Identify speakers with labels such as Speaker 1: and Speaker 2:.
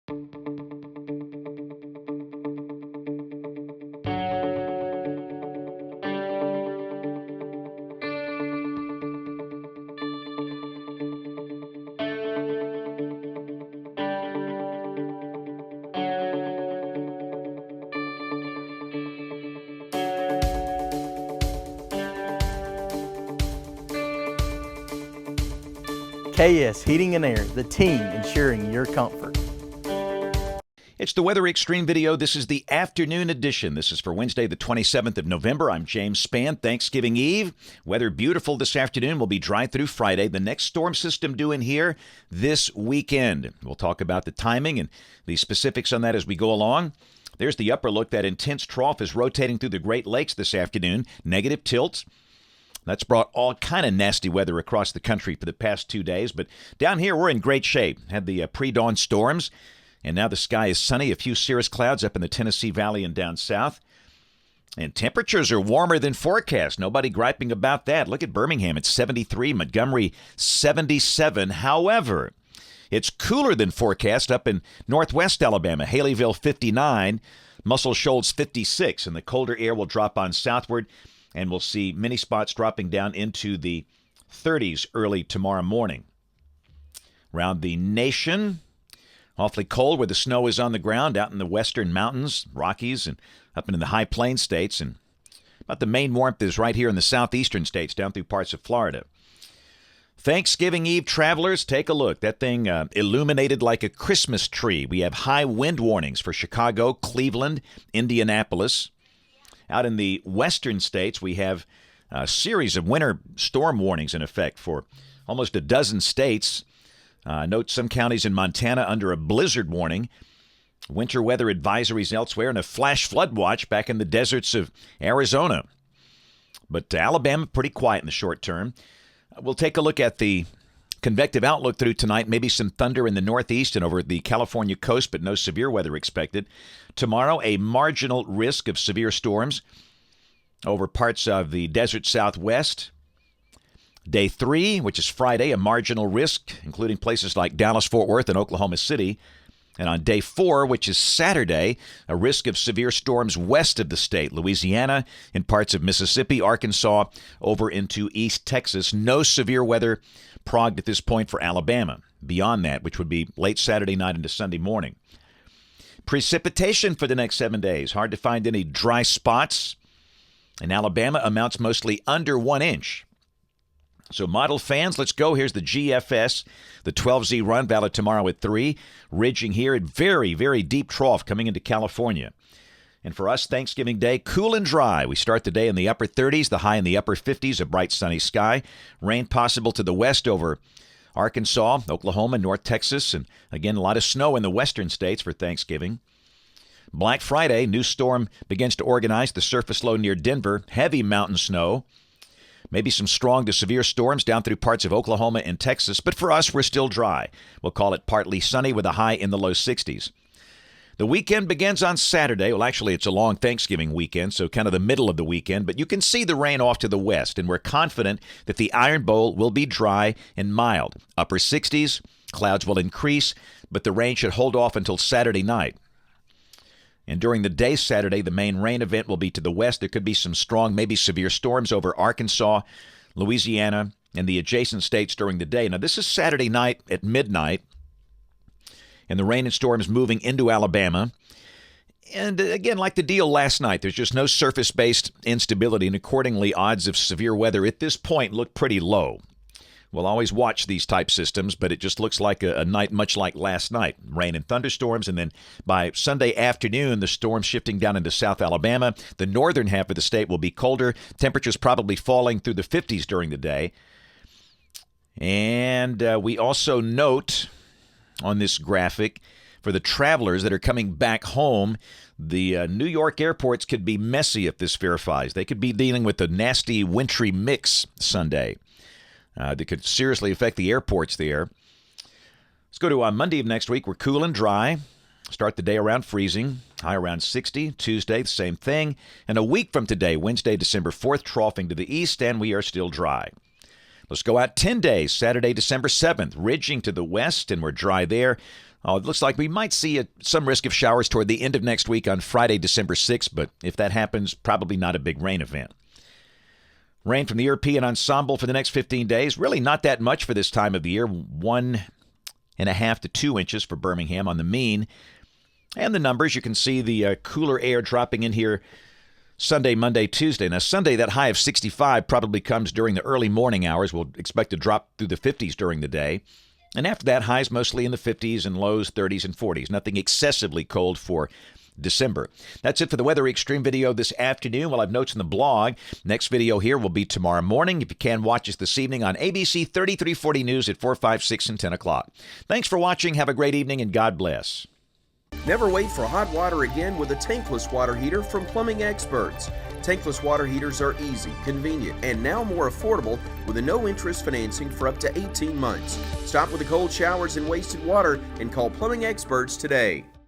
Speaker 1: KS Heating and Air, the team ensuring your comfort.
Speaker 2: It's the Weather Xtreme video. This is the afternoon edition. This is for Wednesday, the 27th of November. I'm James Spann. Thanksgiving Eve. Weather beautiful this afternoon. Will be dry through Friday. The next storm system due in here this weekend. We'll talk about the timing and the specifics on that as we go along. There's the upper look. That intense trough is rotating through the Great Lakes this afternoon. Negative tilt. That's brought all kind of nasty weather across the country for the past 2 days. But down here, we're in great shape. Had the pre-dawn storms, and now the sky is sunny. A few cirrus clouds up in the Tennessee Valley and down south. And temperatures are warmer than forecast. Nobody griping about that. Look at Birmingham. It's 73. Montgomery, 77. However, it's cooler than forecast up in northwest Alabama. Haleyville, 59. Muscle Shoals, 56. And the colder air will drop on southward. And we'll see many spots dropping down into the 30s early tomorrow morning. Around the nation, awfully cold where the snow is on the ground out in the western mountains, Rockies, and up into the high plains states. And about the main warmth is right here in the southeastern states, down through parts of Florida. Thanksgiving Eve travelers, take a look. That thing illuminated like a Christmas tree. We have high wind warnings for Chicago, Cleveland, Indianapolis. Out in the western states, we have a series of winter storm warnings in effect for almost a dozen states. Note some counties in Montana under a blizzard warning. Winter weather advisories elsewhere, and a flash flood watch back in the deserts of Arizona. But Alabama, pretty quiet in the short term. We'll take a look at the convective outlook through tonight. Maybe some thunder in the northeast and over the California coast, but no severe weather expected. Tomorrow, a marginal risk of severe storms over parts of the desert southwest. Day 3, which is Friday, a marginal risk, including places like Dallas, Fort Worth, and Oklahoma City. And on day 4, which is Saturday, a risk of severe storms west of the state, Louisiana, in parts of Mississippi, Arkansas, over into East Texas. No severe weather progged at this point for Alabama. Beyond that, which would be late Saturday night into Sunday morning. Precipitation for the next 7 days. Hard to find any dry spots. In Alabama, amounts mostly under 1 inch. So model fans, let's go. Here's the GFS, the 12Z run, valid tomorrow at 3. Ridging here at very, very deep trough coming into California. And for us, Thanksgiving Day, cool and dry. We start the day in the upper 30s, the high in the upper 50s, a bright sunny sky. Rain possible to the west over Arkansas, Oklahoma, North Texas, and again, a lot of snow in the western states for Thanksgiving. Black Friday, new storm begins to organize. The surface low near Denver, heavy mountain snow. Maybe some strong to severe storms down through parts of Oklahoma and Texas, but for us, we're still dry. We'll call it partly sunny with a high in the low 60s. The weekend begins on Saturday. Well, actually, it's a long Thanksgiving weekend, so kind of the middle of the weekend, but you can see the rain off to the west, and we're confident that the Iron Bowl will be dry and mild. Upper 60s, clouds will increase, but the rain should hold off until Saturday night. And during the day Saturday, the main rain event will be to the west. There could be some strong, maybe severe storms over Arkansas, Louisiana, and the adjacent states during the day. Now, this is Saturday night at midnight, and the rain and storms moving into Alabama. And again, like the deal last night, there's just no surface-based instability, and accordingly, odds of severe weather at this point look pretty low. We'll always watch these type systems, but it just looks like a night much like last night. Rain and thunderstorms, and then by Sunday afternoon, the storms shifting down into South Alabama. The northern half of the state will be colder. Temperatures probably falling through the 50s during the day. And we also note on this graphic, for the travelers that are coming back home, the New York airports could be messy if this verifies. They could be dealing with a nasty wintry mix Sunday. That could seriously affect the airports there. Let's go to Monday of next week. We're cool and dry. Start the day around freezing. High around 60. Tuesday, the same thing. And a week from today, Wednesday, December 4th, troughing to the east, and we are still dry. Let's go out 10 days. Saturday, December 7th, ridging to the west, and we're dry there. Oh, it looks like we might see some risk of showers toward the end of next week on Friday, December 6th, but if that happens, probably not a big rain event. Rain from the European ensemble for the next 15 days. Really not that much for this time of the year. 1.5 to 2 inches for Birmingham on the mean. And the numbers, you can see the cooler air dropping in here Sunday, Monday, Tuesday. Now, Sunday, that high of 65 probably comes during the early morning hours. We'll expect to drop through the 50s during the day. And after that, highs mostly in the 50s and lows 30s and 40s. Nothing excessively cold for December. That's it for the Weather Xtreme video this afternoon. We'll have notes in the blog. Next video here will be tomorrow morning. If you can, watch us this evening on ABC 3340 News at 4, 5, 6, and 10 o'clock. Thanks for watching. Have a great evening, and God bless.
Speaker 3: Never wait for hot water again with a tankless water heater from Plumbing Experts. Tankless water heaters are easy, convenient, and now more affordable with a no-interest financing for up to 18 months. Stop with the cold showers and wasted water and call Plumbing Experts today.